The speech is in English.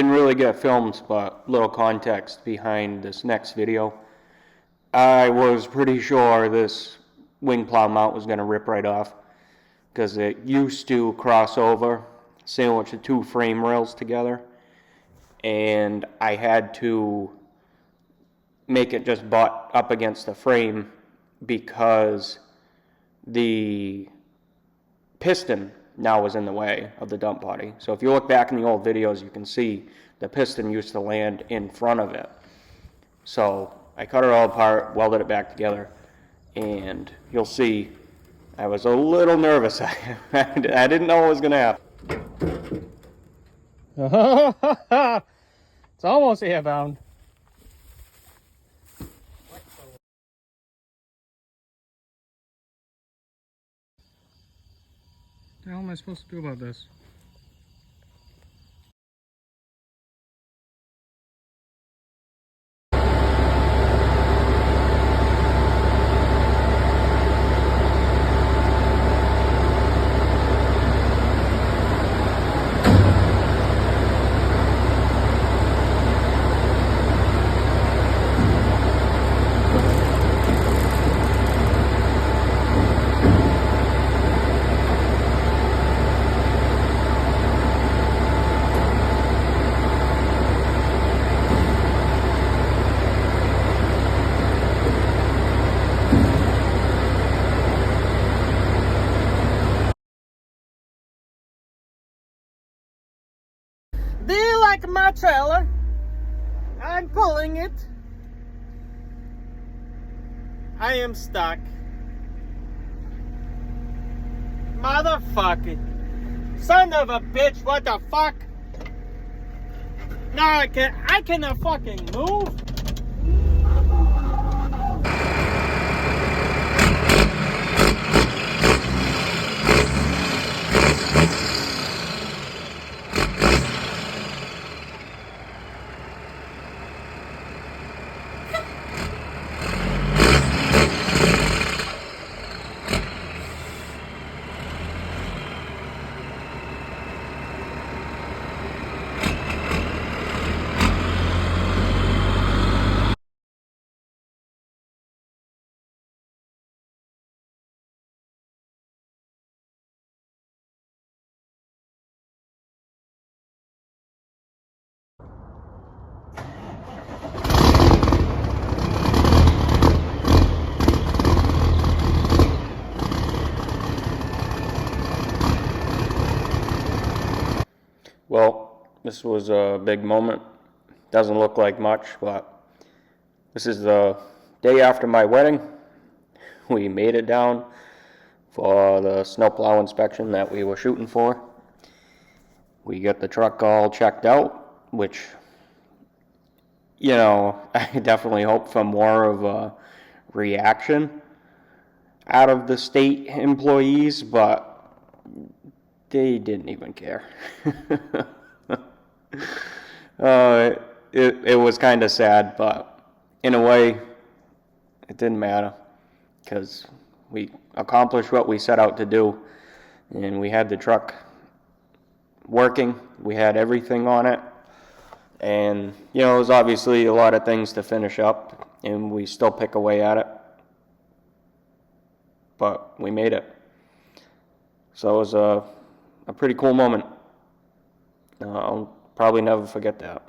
didn't really get filmed, but little context behind this next video. I was pretty sure this wing plow mount was going to rip right off because it used to cross over, sandwich the two frame rails together, and I had to make it just butt up against the frame because the piston now was in the way of the dump body. So if you look back in the old videos, you can see the piston used to land in front of it. So I cut it all apart, welded it back together, and you'll see I was a little nervous. I didn't know what was going to happen. It's almost airbound. What the hell am I supposed to do about this? Do you like my trailer? I'm pulling it. I am stuck. Motherfucker. Son of a bitch, what the fuck? No, I cannot fucking move. Well, this was a big moment. Doesn't look like much, but this is the day after my wedding. We made it down for the snowplow inspection that we were shooting for. We got the truck all checked out, which, you know, I definitely hope for more of a reaction out of the state employees, but they didn't even care. It was kind of sad, but in a way, it didn't matter because we accomplished what we set out to do, and we had the truck working. We had everything on it, and you know, there's obviously a lot of things to finish up, and we still pick away at it, but we made it. So it was a pretty cool moment. I'll probably never forget that.